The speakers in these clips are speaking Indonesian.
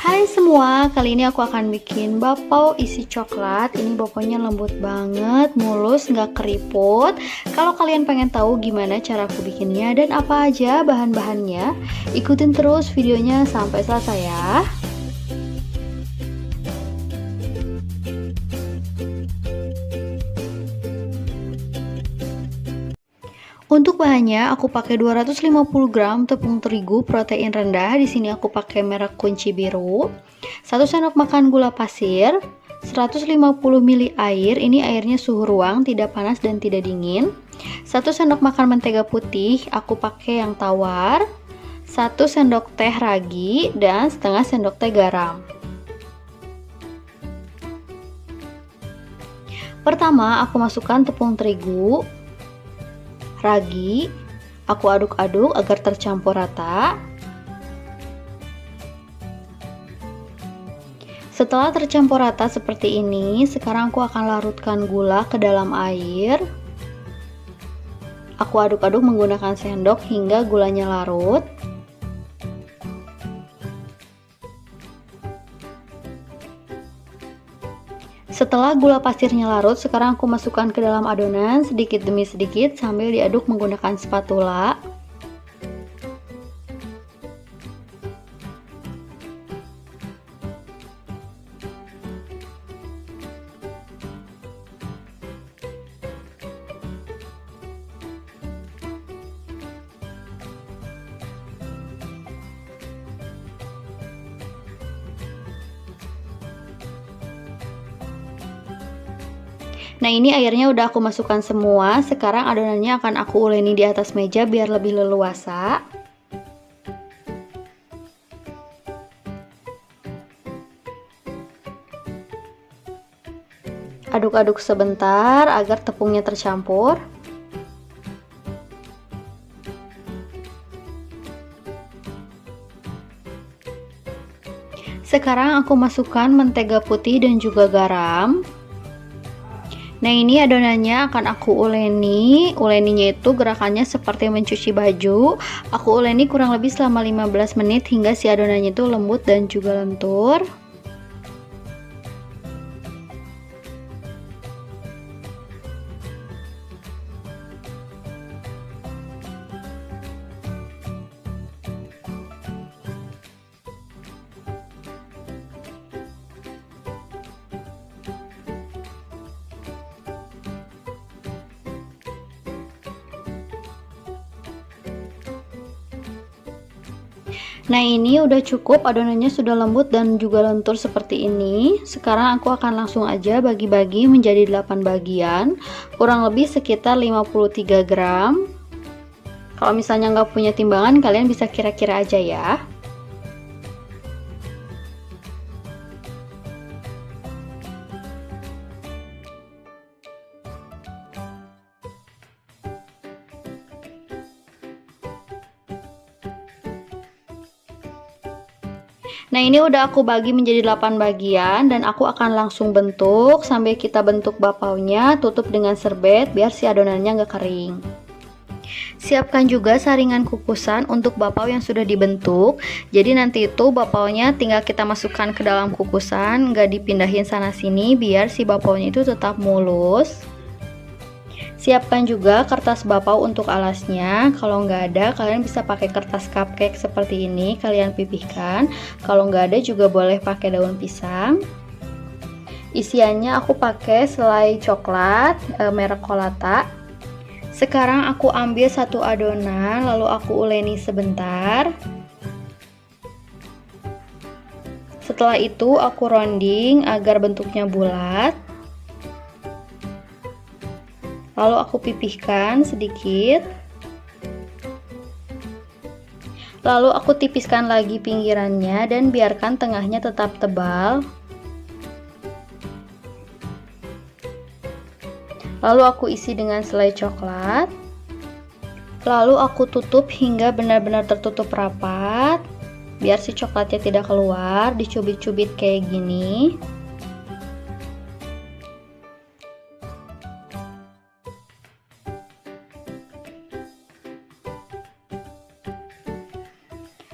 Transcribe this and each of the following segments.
Hai semua, kali ini aku akan bikin bakpao isi coklat. Ini bakpaonya lembut banget, mulus, nggak keriput. Kalau kalian pengen tahu gimana cara aku bikinnya dan apa aja bahan-bahannya, ikutin terus videonya sampai selesai ya. Untuk bahannya, aku pakai 250 gram tepung terigu protein rendah. Di sini aku pakai merek kunci biru. 1 sendok makan gula pasir, 150 ml air. Ini airnya suhu ruang, tidak panas dan tidak dingin. 1 sendok makan mentega putih, aku pakai yang tawar. 1 sendok teh ragi dan setengah sendok teh garam. Pertama, aku masukkan tepung terigu, ragi, aku aduk-aduk agar tercampur rata. Setelah tercampur rata seperti ini, sekarang aku akan larutkan gula ke dalam air. Aku aduk-aduk menggunakan sendok hingga gulanya larut. Setelah gula pasirnya larut, sekarang aku masukkan ke dalam adonan sedikit demi sedikit sambil diaduk menggunakan spatula. Nah, ini airnya udah aku masukkan semua. Sekarang adonannya akan aku uleni di atas meja biar lebih leluasa. Aduk-aduk sebentar agar tepungnya tercampur. Sekarang aku masukkan mentega putih dan juga garam. Nah, ini adonannya akan aku uleni. Uleninya itu gerakannya seperti mencuci baju. Aku uleni kurang lebih selama 15 menit hingga si adonannya itu lembut dan juga lentur. Nah, ini udah cukup, adonannya sudah lembut dan juga lentur seperti ini. Sekarang aku akan langsung aja bagi-bagi menjadi 8 bagian, kurang lebih sekitar 53 gram. Kalau misalnya nggak punya timbangan, kalian bisa kira-kira aja ya. Nah, ini udah aku bagi menjadi 8 bagian dan aku akan langsung bentuk. Sambil kita bentuk bakpaonya, tutup dengan serbet biar si adonannya nggak kering. Siapkan juga saringan kukusan untuk bakpao yang sudah dibentuk. Jadi nanti itu bakpaonya tinggal kita masukkan ke dalam kukusan, nggak dipindahin sana sini biar si bakpaonya itu tetap mulus. Siapkan juga kertas bakpao untuk alasnya. Kalau nggak ada, kalian bisa pakai kertas cupcake seperti ini, kalian pipihkan. Kalau nggak ada juga boleh pakai daun pisang. Isiannya aku pakai selai coklat merek Kolata. Sekarang aku ambil satu adonan, lalu aku uleni sebentar. Setelah itu aku rounding agar bentuknya bulat. Lalu aku pipihkan sedikit. Lalu aku tipiskan lagi pinggirannya dan biarkan tengahnya tetap tebal. Lalu aku isi dengan selai coklat. Lalu aku tutup hingga benar-benar tertutup rapat. Biar si coklatnya tidak keluar, dicubit-cubit kayak gini.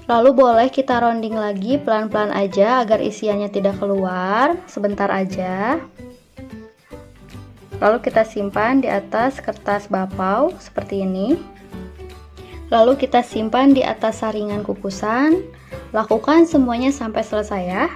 Lalu boleh kita rounding lagi pelan-pelan aja agar isiannya tidak keluar, sebentar aja. Lalu kita simpan di atas kertas bapau seperti ini. Lalu kita simpan di atas saringan kukusan. Lakukan semuanya sampai selesai ya.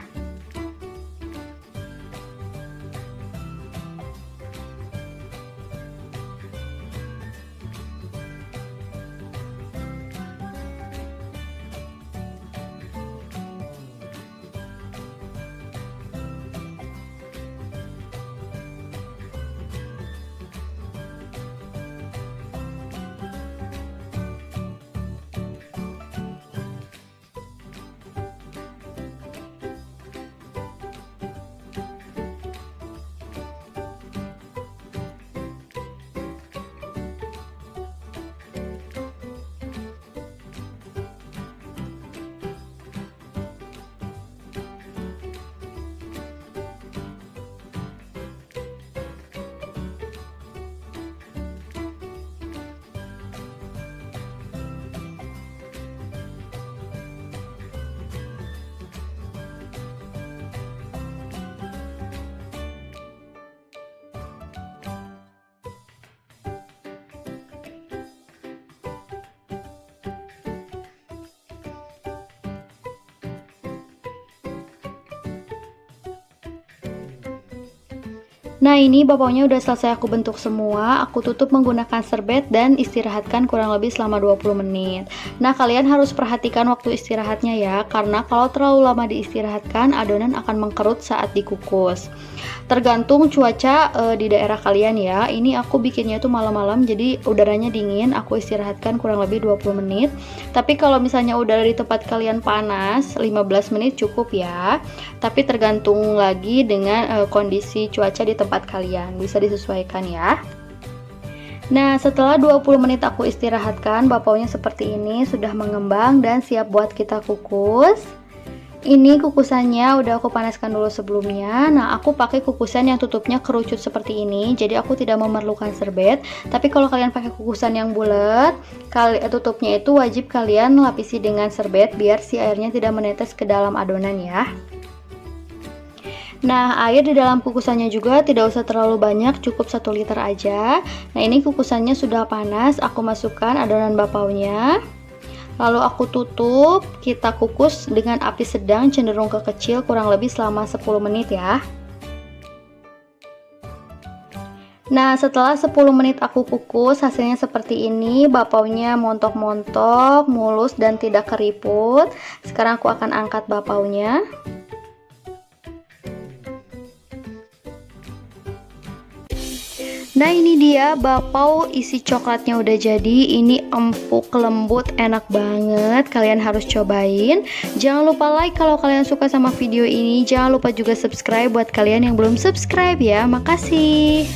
Nah, ini bapaunya udah selesai aku bentuk semua. Aku tutup menggunakan serbet dan istirahatkan kurang lebih selama 20 menit. Nah, kalian harus perhatikan waktu istirahatnya ya, karena kalau terlalu lama diistirahatkan, adonan akan mengkerut saat dikukus. Tergantung cuaca di daerah kalian ya. Ini aku bikinnya itu malam-malam, jadi udaranya dingin. Aku istirahatkan kurang lebih 20 menit. Tapi kalau misalnya udara di tempat kalian panas, 15 menit cukup ya. Tapi tergantung lagi dengan kondisi cuaca di tempat kalian, bisa disesuaikan ya. Nah, setelah 20 menit aku istirahatkan, bapaunya seperti ini, sudah mengembang dan siap buat kita kukus. Ini kukusannya udah aku panaskan dulu sebelumnya. Nah, aku pakai kukusan yang tutupnya kerucut seperti ini, jadi aku tidak memerlukan serbet. Tapi kalau kalian pakai kukusan yang bulat, tutupnya itu wajib kalian lapisi dengan serbet biar si airnya tidak menetes ke dalam adonan ya. Nah, air di dalam kukusannya juga tidak usah terlalu banyak, cukup 1 liter aja. Nah, ini kukusannya sudah panas, aku masukkan adonan bapaunya. Lalu aku tutup, kita kukus dengan api sedang cenderung ke kecil kurang lebih selama 10 menit ya. Nah, setelah 10 menit aku kukus, hasilnya seperti ini. Bapaunya montok-montok, mulus dan tidak keriput. Sekarang aku akan angkat bapaunya. Nah, ini dia bapau isi coklatnya udah jadi. Ini empuk, lembut, enak banget. Kalian harus cobain. Jangan lupa like kalau kalian suka sama video ini. Jangan lupa juga subscribe buat kalian yang belum subscribe ya. Makasih.